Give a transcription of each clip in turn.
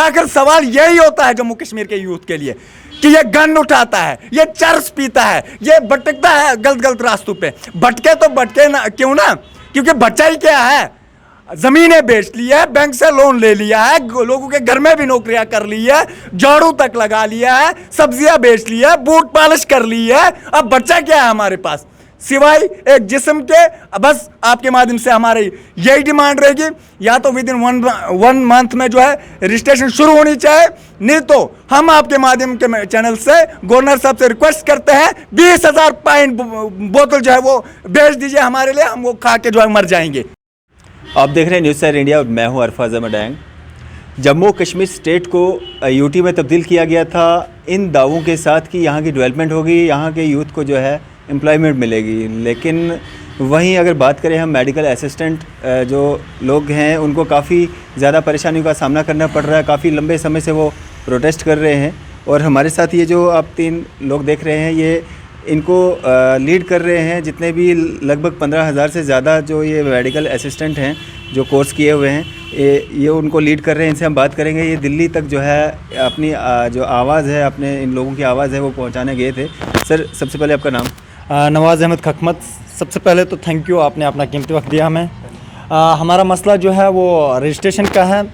आखिर सवाल यही होता है जम्मू कश्मीर के यूथ के लिए कि ये गन उठाता है, ये चर्स पीता है, ये भटकता है गलत गलत रास्तों पे। भटके तो भटके ना, क्यों ना, क्योंकि बच्चा ही क्या है, जमीनें बेच ली है, बैंक से लोन ले लिया है, लोगों के घर में भी नौकरियां कर ली है, झाड़ू तक लगा लिया है, सब्जियां बेच ली है, बूट पॉलिश कर ली है। अब बच्चा क्या है हमारे पास सिवाय एक जिस्म के? बस आपके माध्यम से हमारी यही डिमांड रहेगी, या तो विद इन वन मंथ में जो है रजिस्ट्रेशन शुरू होनी चाहिए, नहीं तो हम आपके माध्यम के चैनल से गवर्नर साहब से रिक्वेस्ट करते हैं 20,000 पाइन बोतल जो है वो भेज दीजिए हमारे लिए, हम वो खा के जो है मर जाएंगे। आप देख रहे हैं न्यूज़ सर इंडिया और मैं हूं अरफाज अहमद डैंग। जम्मू कश्मीर स्टेट को यूटी में तब्दील किया गया था इन दावों के साथ कि यहाँ की डेवलपमेंट होगी, यहाँ के यूथ को जो है एम्प्लॉयमेंट मिलेगी। लेकिन वहीं अगर बात करें हम मेडिकल असिस्टेंट जो लोग हैं उनको काफ़ी ज़्यादा परेशानियों का सामना करना पड़ रहा है, काफ़ी लंबे समय से वो प्रोटेस्ट कर रहे हैं। और हमारे साथ ये जो आप 3 लोग देख रहे हैं ये इनको लीड कर रहे हैं, जितने भी लगभग 15,000 से ज़्यादा जो ये मेडिकल असिस्टेंट हैं जो कोर्स किए हुए हैं ये उनको लीड कर रहे हैं। इनसे हम बात करेंगे। ये दिल्ली तक जो है अपनी जो आवाज़ है, अपने इन लोगों की आवाज़ है वो पहुंचाने गए थे। सर सबसे पहले आपका नाम? नवाज़ अहमद खकमत। सबसे पहले तो थैंक यू, आपने अपना कीमती वक्त दिया हमें। हमारा मसला जो है वो रजिस्ट्रेशन का है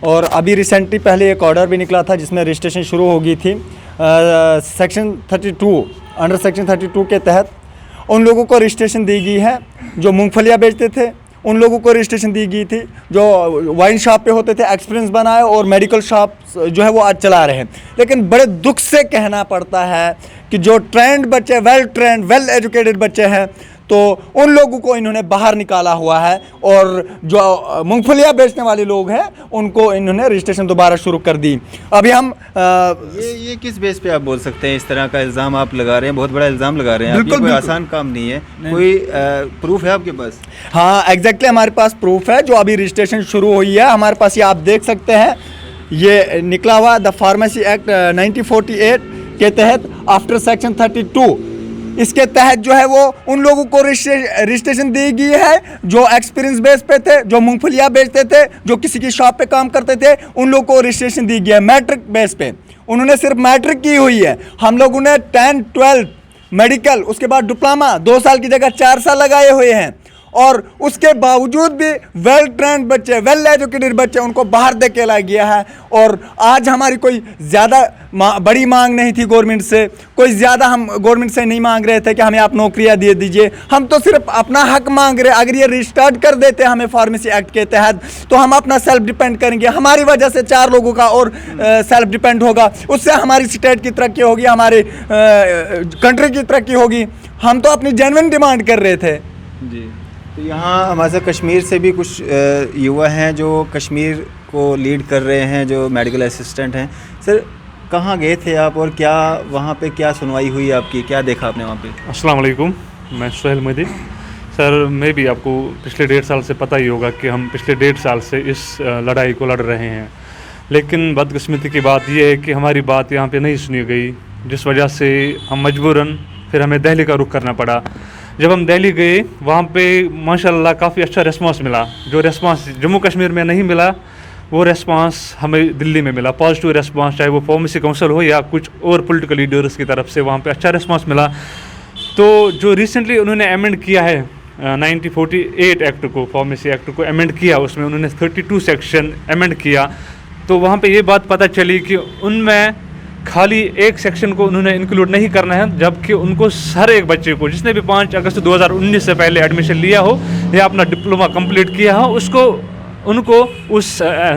और अभी रिसेंटली पहले एक ऑर्डर भी निकला था जिसमें रजिस्ट्रेशन शुरू हो गई थी। सेक्शन 32 अंडर सेक्शन 32 के तहत उन लोगों को रजिस्ट्रेशन दी गई है जो मूंगफलियाँ बेचते थे, उन लोगों को रजिस्ट्रेशन दी गई थी जो वाइन शॉप पे होते थे, एक्सपीरियंस बनाए और मेडिकल शॉप जो है वो आज चला रहे हैं। लेकिन बड़े दुख से कहना पड़ता है कि जो ट्रेंड बच्चे, वेल एजुकेटेड बच्चे हैं, तो उन लोगों को इन्होंने बाहर निकाला हुआ है और जो मूंगफलियाँ बेचने वाले लोग हैं उनको इन्होंने रजिस्ट्रेशन दोबारा शुरू कर दी। अभी हम ये किस बेस पे आप बोल सकते हैं इस तरह का इल्ज़ाम आप लगा रहे हैं? बहुत बड़ा इल्ज़ाम लगा रहे हैं। बिल्कुल, कोई आसान काम नहीं है। कोई प्रूफ है आपके पास? हाँ एग्जैक्टली, हमारे पास प्रूफ है। जो अभी रजिस्ट्रेशन शुरू हुई है हमारे पास, ये आप देख सकते हैं, ये निकला हुआ द फार्मेसी एक्ट 1948 के तहत आफ्टर सेक्शन 32, इसके तहत जो है वो उन लोगों को रजिस्ट्रेशन दी गई है जो एक्सपीरियंस बेस पे थे, जो मूंगफलियाँ बेचते थे, जो किसी की शॉप पे काम करते थे, उन लोगों को रजिस्ट्रेशन दी गई है मैट्रिक बेस पे। उन्होंने सिर्फ मैट्रिक की हुई है। हम लोगों ने 10, 12 मेडिकल, उसके बाद डिप्लोमा 2 साल की जगह 4 साल लगाए हुए हैं और उसके बावजूद भी वेल ट्रेंड बच्चे, वेल एजुकेटेड बच्चे, उनको बाहर धकेला गया है। और आज हमारी कोई ज़्यादा बड़ी मांग नहीं थी गवर्नमेंट से, कोई ज़्यादा हम गवर्नमेंट से नहीं मांग रहे थे कि हमें आप नौकरियां दे दीजिए। हम तो सिर्फ अपना हक मांग रहे। अगर ये रिस्टार्ट कर देते हमें फार्मेसी एक्ट के तहत तो हम अपना सेल्फ डिपेंड करेंगे। हमारी वजह से 4 लोगों का और सेल्फ डिपेंड होगा, उससे हमारी स्टेट की तरक्की होगी, हमारी कंट्री की तरक्की होगी। हम तो अपनी जेन्युइन डिमांड कर रहे थे जी। तो यहाँ हमारे साथ कश्मीर से भी कुछ युवा हैं जो कश्मीर को लीड कर रहे हैं, जो मेडिकल असिस्टेंट हैं। सर कहाँ गए थे आप और क्या वहाँ पे क्या सुनवाई हुई आपकी, क्या देखा आपने वहाँ पे? अस्सलाम वालेकुम, मैं सुहेल मदी। सर मैं भी आपको पिछले 1.5 साल से पता ही होगा कि हम पिछले 1.5 साल से इस लड़ाई को लड़ रहे हैं। लेकिन बदकिस्मती की बात यह है कि हमारी बात यहाँ पे नहीं सुनी गई, जिस वजह से हम मजबूरन फिर हमें दिल्ली का रुख करना पड़ा। जब हम दिल्ली गए वहाँ पे माशाल्लाह काफ़ी अच्छा रिस्पांस मिला। जो रिस्पांस जम्मू कश्मीर में नहीं मिला वो रिस्पांस हमें दिल्ली में मिला, पॉजिटिव रिस्पांस, चाहे वो फार्मेसी काउंसिल हो या कुछ और पॉलिटिकल लीडर्स की तरफ से वहाँ पे अच्छा रिस्पांस मिला। तो जो रिसेंटली उन्होंने अमेंड किया है 1948 एक्ट को, फार्मेसी एक्ट को अमेंड किया, उसमें उन्होंने 32 सेक्शन अमेंड किया। तो वहाँ पे ये बात पता चली कि उनमें खाली एक सेक्शन को उन्होंने इंक्लूड नहीं करना है, जबकि उनको हर एक बच्चे को जिसने भी 5 अगस्त 2019 से पहले एडमिशन लिया हो या अपना डिप्लोमा कंप्लीट किया हो उनको उस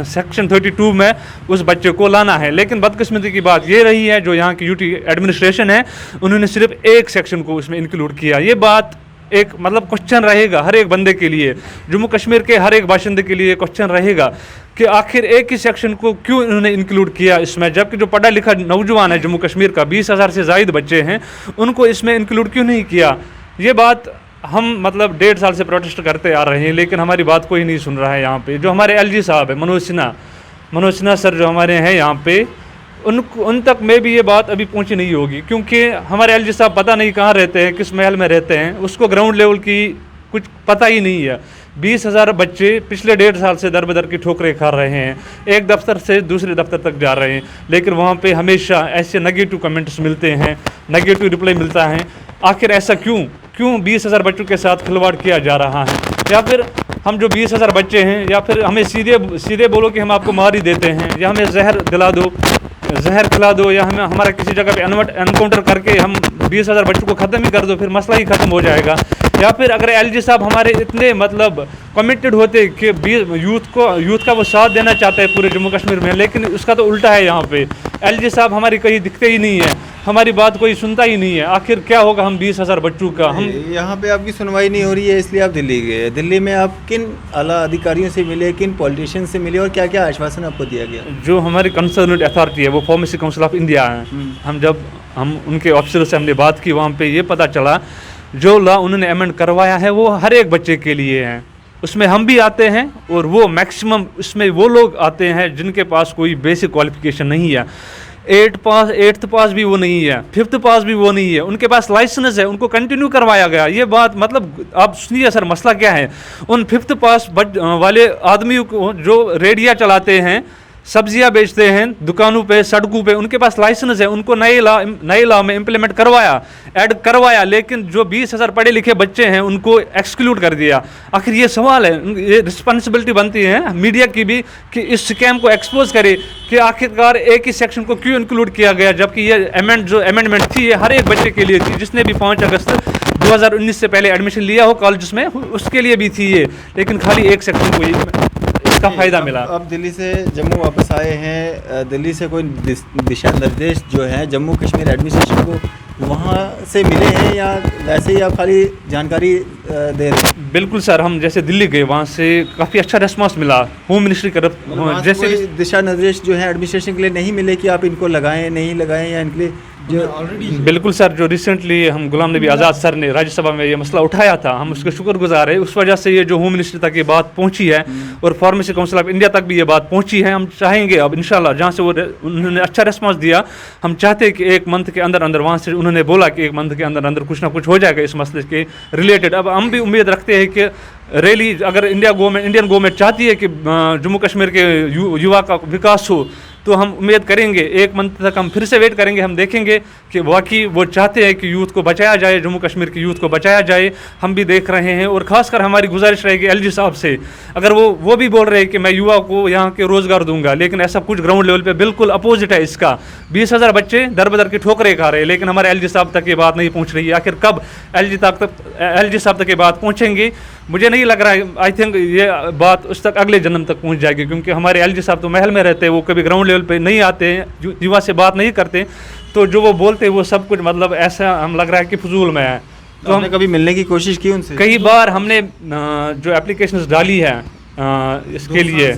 सेक्शन 32 में उस बच्चे को लाना है। लेकिन बदकिस्मती की बात ये रही है जो यहाँ की यूटी एडमिनिस्ट्रेशन है, उन्होंने सिर्फ एक सेक्शन को उसमें इंक्लूड किया। ये बात एक मतलब क्वेश्चन रहेगा हर एक बंदे के लिए, जम्मू कश्मीर के हर एक बाशिंदे के लिए क्वेश्चन रहेगा कि आखिर एक ही सेक्शन को क्यों इन्होंने इंक्लूड किया इसमें, जबकि जो पढ़ा लिखा नौजवान है जम्मू कश्मीर का 20,000 से ज़ायद बच्चे हैं, उनको इसमें इंक्लूड क्यों नहीं किया। ये बात हम मतलब 1.5 साल से प्रोटेस्ट करते आ रहे हैं, लेकिन हमारी बात कोई नहीं सुन रहा है। यहाँ पे जो हमारे LG साहब है, मनोज सिन्हा सर जो हमारे हैं यहाँ पे, उन तक में भी ये बात अभी पहुँची नहीं होगी, क्योंकि हमारे LG साहब पता नहीं कहाँ रहते हैं, किस महल में रहते हैं, उसको ग्राउंड लेवल की कुछ पता ही नहीं है। 20,000 बच्चे पिछले 1.5 साल से दर बदर की ठोकरें खा रहे हैं, एक दफ्तर से दूसरे दफ्तर तक जा रहे हैं, लेकिन वहाँ पे हमेशा ऐसे नेगेटिव कमेंट्स मिलते हैं, नेगेटिव रिप्लाई मिलता है। आखिर ऐसा क्यों 20,000 बच्चों के साथ खिलवाड़ किया जा रहा है? या फिर हम जो 20,000 बच्चे हैं, या फिर हमें सीधे बोलो कि हम आपको मार ही देते हैं, या हमें जहर खिला दो, या हमें हमारा किसी जगह पे एनकाउंटर करके हम 20,000 बच्चों को ख़त्म ही कर दो, फिर मसला ही ख़त्म हो जाएगा। या फिर अगर एलजी साहब हमारे इतने मतलब कमिटेड होते कि यूथ का वो साथ देना चाहते हैं पूरे जम्मू कश्मीर में, लेकिन उसका तो उल्टा है। यहाँ पे एलजी साहब हमारी कहीं दिखते ही नहीं है, हमारी बात कोई सुनता ही नहीं है। आखिर क्या होगा हम 20,000 बच्चों का? हम यहाँ पे आपकी सुनवाई नहीं हो रही है, इसलिए आप दिल्ली गए। दिल्ली में आप किन आला अधिकारियों से मिले, किन पॉलिटिशियन से मिले और क्या क्या आश्वासन आपको दिया गया? जो हमारी कंसर्न अथॉरिटी है वो फार्मेसी काउंसिल ऑफ इंडिया है। हम उनके ऑफिसर से हमने बात की, वहाँ पे ये पता चला जो लॉ उन्होंने अमेंड करवाया है वो हर एक बच्चे के लिए है। उसमें हम भी आते हैं और वो मैक्सिमम उसमें वो लोग आते हैं जिनके पास कोई बेसिक क्वालिफिकेशन नहीं है। 8th पास भी वो नहीं है, 5th पास भी वो नहीं है, उनके पास लाइसेंस है, उनको कंटिन्यू करवाया गया। ये बात मतलब आप सुनिए सर, मसला क्या है। उन 5th पास वाले आदमियों को जो रेडिया चलाते हैं, सब्जियां बेचते हैं दुकानों पे, सड़कों पे, उनके पास लाइसेंस है, उनको नए लॉ में इम्प्लीमेंट ऐड करवाया, लेकिन जो 20,000 पढ़े लिखे बच्चे हैं उनको एक्सक्लूड कर दिया। आखिर ये सवाल है, ये रिस्पॉन्सिबिलिटी बनती है मीडिया की भी कि इस स्कैम को एक्सपोज करे कि आखिरकार एक ही सेक्शन को क्यों इंक्लूड किया गया, जबकि ये अमेंडमेंट थी ये हर एक बच्चे के लिए थी। जिसने भी 5 अगस्त 2019 से पहले एडमिशन लिया हो कॉलेज में, उसके लिए भी थी ये, लेकिन खाली एक सेक्शन को का फायदा मिला। अब दिल्ली से जम्मू वापस आए हैं, दिल्ली से कोई दिशा निर्देश जो है जम्मू कश्मीर एडमिनिस्ट्रेशन को वहाँ से मिले हैं या वैसे ही आप खाली जानकारी दे रहे हैं? बिल्कुल सर, हम जैसे दिल्ली गए वहाँ से काफ़ी अच्छा रिस्पांस मिला। होम मिनिस्ट्री की तरफ जैसे दिशा निर्देश जो है एडमिनिस्ट्रेशन के लिए नहीं मिले कि आप इनको लगाएं नहीं लगाएं, या इनके लिए बिल्कुल सर, जो रिसेंटली हम गुलाम नबी आज़ाद सर ने राज्यसभा में ये मसला उठाया था, हम उसके शुक्रगुजार हैं। उस वजह से ये जो होम मिनिस्ट्री तक ये बात पहुंची है और फार्मेसी काउंसिल ऑफ इंडिया तक भी ये बात पहुंची है। हम चाहेंगे अब इंशाल्लाह जहां से उन्होंने अच्छा रिस्पांस दिया, हम चाहते हैं कि 1 मंथ के अंदर वहाँ से उन्होंने बोला कि 1 मंथ के अंदर कुछ ना कुछ हो जाएगा इस मसले के रिलेटेड। अब हम भी उम्मीद रखते हैं कि रैली अगर इंडियन गवर्नमेंट चाहती है कि जम्मू कश्मीर के युवा का विकास हो, तो हम उम्मीद करेंगे 1 मंथ तक हम फिर से वेट करेंगे। हम देखेंगे कि वाकई वो चाहते हैं कि यूथ को बचाया जाए, जम्मू कश्मीर की यूथ को बचाया जाए। हम भी देख रहे हैं और ख़ासकर हमारी गुजारिश रहेगी एलजी साहब से, अगर वो भी बोल रहे हैं कि मैं युवा को यहाँ के रोज़गार दूंगा, लेकिन ऐसा कुछ ग्राउंड लेवल पे बिल्कुल अपोजिट है इसका। 20,000 बच्चे दर बदर की ठोकरें खा रहे हैं, लेकिन हमारे एलजी साहब तक ये बात नहीं पहुँच रही है। आखिर कब एलजी साहब तक ये बात पहुँचेंगी? मुझे नहीं लग रहा है, आई थिंक ये बात उस तक अगले जन्म तक पहुँच जाएगी, क्योंकि हमारे एलजी साहब तो महल में रहते हैं, वो कभी ग्राउंड लेवल पे नहीं आते हैं, युवा से बात नहीं करते, तो जो वो बोलते हैं वो सब कुछ मतलब ऐसा हम लग रहा है कि फजूल में है। तो हमने कभी मिलने की कोशिश की उनसे? कई बार हमने जो एप्लीकेशंस डाली है इसके लिए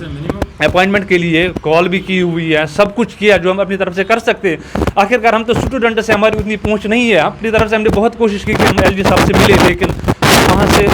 अपॉइंटमेंट के लिए कॉल भी की हुई है, सब कुछ किया जो हम अपनी तरफ से कर सकते हैं। आखिरकार हम तो स्टूडेंट से हमारी उतनी पहुँच नहीं है, अपनी तरफ से हमने बहुत कोशिश की कि हम एलजी साहब से मिले, लेकिन वहाँ से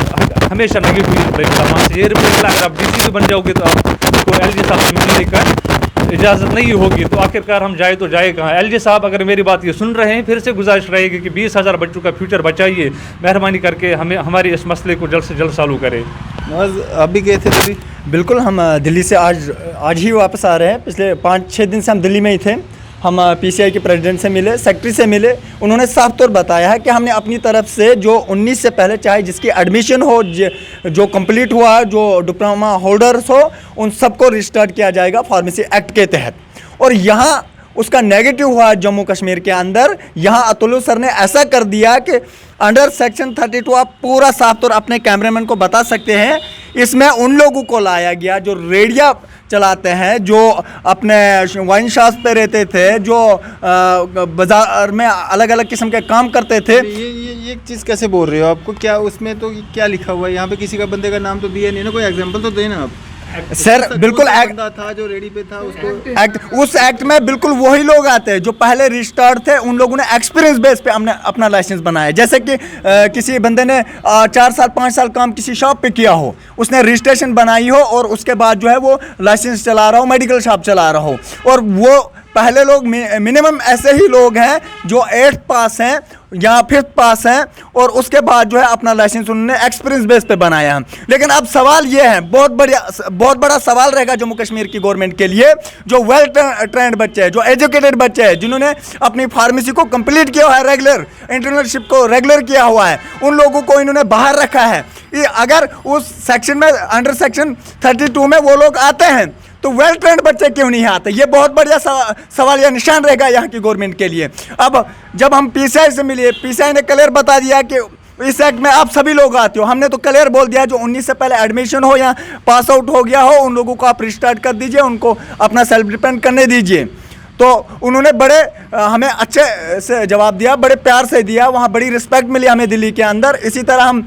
हमेशा नेगेटिव रिप्लाई मिला। वहाँ से ये रिप्लाई मिला अगर आप डीसी बन जाओगे तो आपको एलजी साहब से मिलने का इजाज़त नहीं होगी। तो आखिरकार हम जाए तो जाए कहाँ? एलजी साहब अगर मेरी बात ये सुन रहे हैं, फिर से गुजारिश रहेगी कि 20,000 बच्चों का फ्यूचर बचाइए, मेहरबानी करके हमें हमारे इस मसले को जल्द से जल्द चालू करें। आप भी गए थे तभी? बिल्कुल, हम दिल्ली से आज ही वापस आ रहे हैं। पिछले 5-6 दिन से हम दिल्ली में ही थे। हम पीसीआई के प्रेसिडेंट से मिले, सेक्रेटरी से मिले। उन्होंने साफ तौर बताया है कि हमने अपनी तरफ से जो 19 से पहले चाहे जिसकी एडमिशन हो, जो कंप्लीट हुआ है, जो डिप्लोमा होल्डर्स हो, उन सबको रिस्टार्ट किया जाएगा फार्मेसी एक्ट के तहत। और यहाँ उसका नेगेटिव हुआ जम्मू कश्मीर के अंदर। यहाँ अतुल सर ने ऐसा कर दिया कि अंडर सेक्शन 32, आप पूरा साफ तौर अपने कैमरामैन को बता सकते हैं, इसमें उन लोगों को लाया गया जो रेडिया चलाते हैं, जो अपने वाइन शॉप्स पे रहते थे, जो बाजार में अलग अलग किस्म के काम करते थे। ये चीज़ कैसे बोल रहे हो? आपको क्या उसमें तो क्या लिखा हुआ है? यहाँ पे किसी का बंदे का नाम तो दिया नहीं ना, कोई एग्जांपल तो देना आप। सर बिल्कुल एक्ट था जो रेडी पे था उसको उस एक्ट में बिल्कुल वही लोग आते हैं जो पहले रजिस्टर्ड थे। उन लोगों ने एक्सपीरियंस बेस पे हमने अपना लाइसेंस बनाया। जैसे कि किसी बंदे ने 4 साल 5 साल काम किसी शॉप पे किया हो, उसने रजिस्ट्रेशन बनाई हो और उसके बाद जो है वो लाइसेंस चला रहा हो, मेडिकल शॉप चला रहा हो, और वो पहले लोग मिनिमम ऐसे ही लोग हैं जो 8th पास हैं या 5th पास हैं और उसके बाद जो है अपना लाइसेंस उन्होंने एक्सपीरियंस बेस पे बनाया है। लेकिन अब सवाल ये है, बहुत बड़ा सवाल रहेगा जम्मू कश्मीर की गवर्नमेंट के लिए, जो वेल ट्रेंड बच्चे हैं, जो एजुकेटेड बच्चे हैं, जिन्होंने अपनी फार्मेसी को कंप्लीट किया हुआ है, रेगुलर इंटर्नशिप को रेगुलर किया हुआ है, उन लोगों को इन्होंने बाहर रखा है। अगर उस सेक्शन में अंडर सेक्शन 32 में वो लोग आते हैं तो वेल ट्रेंड बच्चे क्यों नहीं आते? ये बहुत बढ़िया सवाल या निशान रहेगा यहाँ की गवर्नमेंट के लिए। अब जब हम पीसीआई से मिले, पीसीआई ने क्लियर बता दिया कि इस एक्ट में आप सभी लोग आते हो। हमने तो क्लियर बोल दिया जो 19 से पहले एडमिशन हो या पास आउट हो गया हो, उन लोगों को आप रिस्टार्ट कर दीजिए, उनको अपना सेल्फ डिपेंड करने दीजिए। तो उन्होंने बड़े हमें अच्छे से जवाब दिया, बड़े प्यार से दिया, वहाँ बड़ी रिस्पेक्ट मिली हमें दिल्ली के अंदर। इसी तरह हम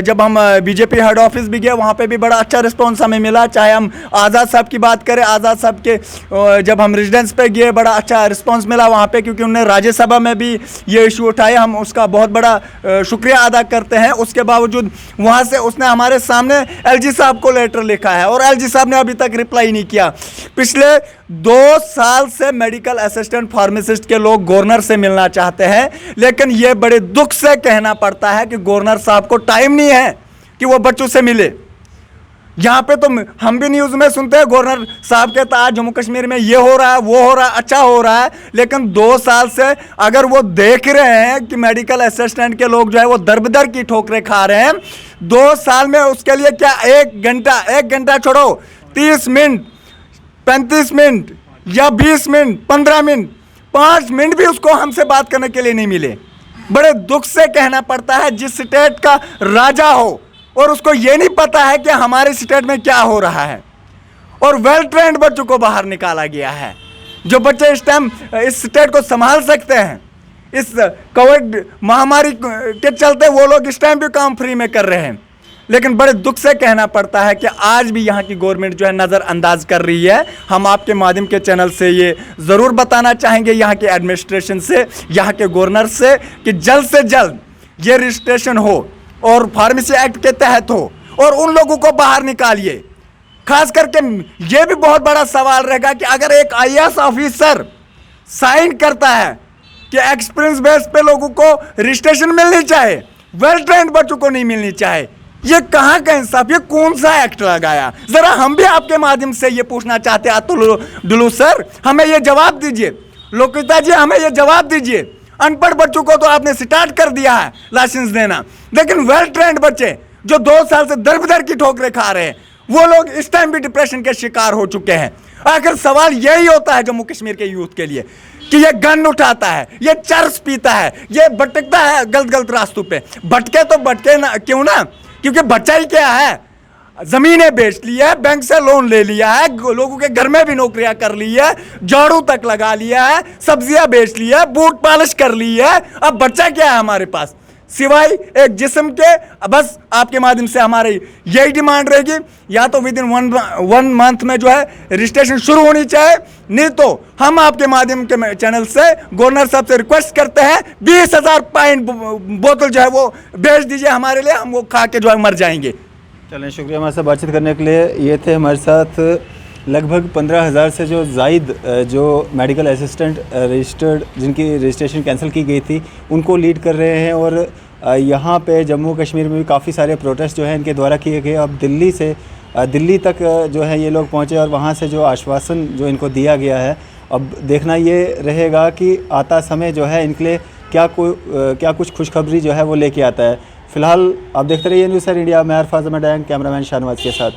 जब हम बीजेपी हेड ऑफिस भी गए, वहाँ पे भी बड़ा अच्छा रिस्पांस हमें मिला। चाहे हम आज़ाद साहब की बात करें, आज़ाद साहब के जब हम रेजिडेंस पे गए बड़ा अच्छा रिस्पांस मिला वहाँ पे, क्योंकि उन्होंने राज्यसभा में भी ये इशू उठाए, हम उसका बहुत बड़ा शुक्रिया अदा करते हैं। उसके बावजूद वहाँ से उसने हमारे सामने LG साहब को लेटर लिखा है और LG साहब ने अभी तक रिप्लाई नहीं किया। पिछले 2 साल से मेडिकल असिस्टेंट फार्मासिस्ट के लोग गवर्नर से मिलना चाहते हैं, लेकिन ये बड़े दुख से कहना पड़ता है कि गवर्नर साहब को टाइम नहीं है कि वो बच्चों से मिले। यहाँ पे तो हम भी न्यूज़ में सुनते हैं गवर्नर साहब कहता है जम्मू कश्मीर में ये हो रहा है, वो हो रहा है, अच्छा हो रहा है, लेकिन 2 साल से अगर वो देख रहे हैं कि मेडिकल असिस्टेंट के लोग जो है वो दर-बदर की ठोकरें खा रहे हैं, 2 साल में उसके लिए क्या 1 घंटा छोड़ो, 30 मिनट, 35 मिनट या 20 मिनट, 15 मिनट, 5 मिनट भी उसको हमसे बात करने के लिए नहीं मिले। बड़े दुख से कहना पड़ता है, जिस स्टेट का राजा हो और उसको ये नहीं पता है कि हमारे स्टेट में क्या हो रहा है, और वेल ट्रेंड बच्चों को बाहर निकाला गया है। जो बच्चे इस टाइम इस स्टेट को संभाल सकते हैं, इस कोविड महामारी के चलते वो लोग इस टाइम भी काम फ्री में कर रहे हैं। लेकिन बड़े दुख से कहना पड़ता है कि आज भी यहाँ की गवर्नमेंट जो है नज़रअंदाज कर रही है। हम आपके माध्यम के चैनल से ये ज़रूर बताना चाहेंगे यहाँ के एडमिनिस्ट्रेशन से, यहाँ के गवर्नर से, कि जल्द से जल्द ये रजिस्ट्रेशन हो और फार्मेसी एक्ट के तहत हो और उन लोगों को बाहर निकालिए। खास करके ये भी बहुत बड़ा सवाल रहेगा कि अगर एक IAS ऑफिसर साइन करता है कि एक्सपीरियंस बेस पे लोगों को रजिस्ट्रेशन मिलनी चाहिए, वेल ट्रेंड बच्चों को नहीं मिलनी चाहिए, ये कहाँ का इंसाफ, ये कौन सा एक्ट लगाया? जरा हम भी आपके माध्यम से ये पूछना चाहते हैं अतुल डुलू सर, हमें ये जवाब दीजिए। लोकिता जी, हमें ये जवाब दीजिए। अनपढ़ बच्चों को तो आपने स्टार्ट कर दिया है लाइसेंस देना, लेकिन वेल ट्रेंड बच्चे जो 2 साल से दर-बदर की ठोकरें खा रहे हैं, वो लोग इस टाइम भी डिप्रेशन के शिकार हो चुके हैं। आखिर सवाल यही होता है जम्मू कश्मीर के यूथ के लिए कि ये गन उठाता है, ये चर्स पीता है, ये भटकता है गलत रास्तों पे। भटके तो भटके ना, क्यों ना, क्योंकि बच्चा ही क्या है, जमीनें बेच ली है, बैंक से लोन ले लिया है, लोगों के घर में भी नौकरियां कर ली है, झाड़ू तक लगा लिया है, सब्जियां बेच ली है, बूट पॉलिश कर ली है। अब बच्चा क्या है हमारे पास सिवाय एक जिस्म के? बस आपके माध्यम से हमारी यही डिमांड रहेगी, या तो विद इन 1 मंथ में जो है रजिस्ट्रेशन शुरू होनी चाहिए, नहीं तो हम आपके माध्यम के चैनल से गवर्नर साहब से रिक्वेस्ट करते हैं 20,000 पाइंट बोतल जो है वो भेज दीजिए हमारे लिए, हम वो खा के जो है मर जाएंगे। चलें, शुक्रिया हमारे साथ बातचीत करने के लिए। ये थे हमारे साथ लगभग 15,000 से जो जायद जो मेडिकल असिस्टेंट रजिस्टर्ड, जिनकी रजिस्ट्रेशन कैंसिल की गई थी, उनको लीड कर रहे हैं। और यहाँ पे जम्मू कश्मीर में भी काफ़ी सारे प्रोटेस्ट जो हैं इनके द्वारा किए गए। अब दिल्ली तक जो है ये लोग पहुँचे और वहाँ से जो आश्वासन जो इनको दिया गया है, अब देखना ये रहेगा कि आता समय जो है इनके लिए क्या कुछ खुशखबरी जो है वो लेके आता है। फ़िलहाल आप देखते रहिए न्यूज़ सर इंडिया। मैं अरफाज अहमद डैंग, कैमरामैन शाहनवाज के साथ।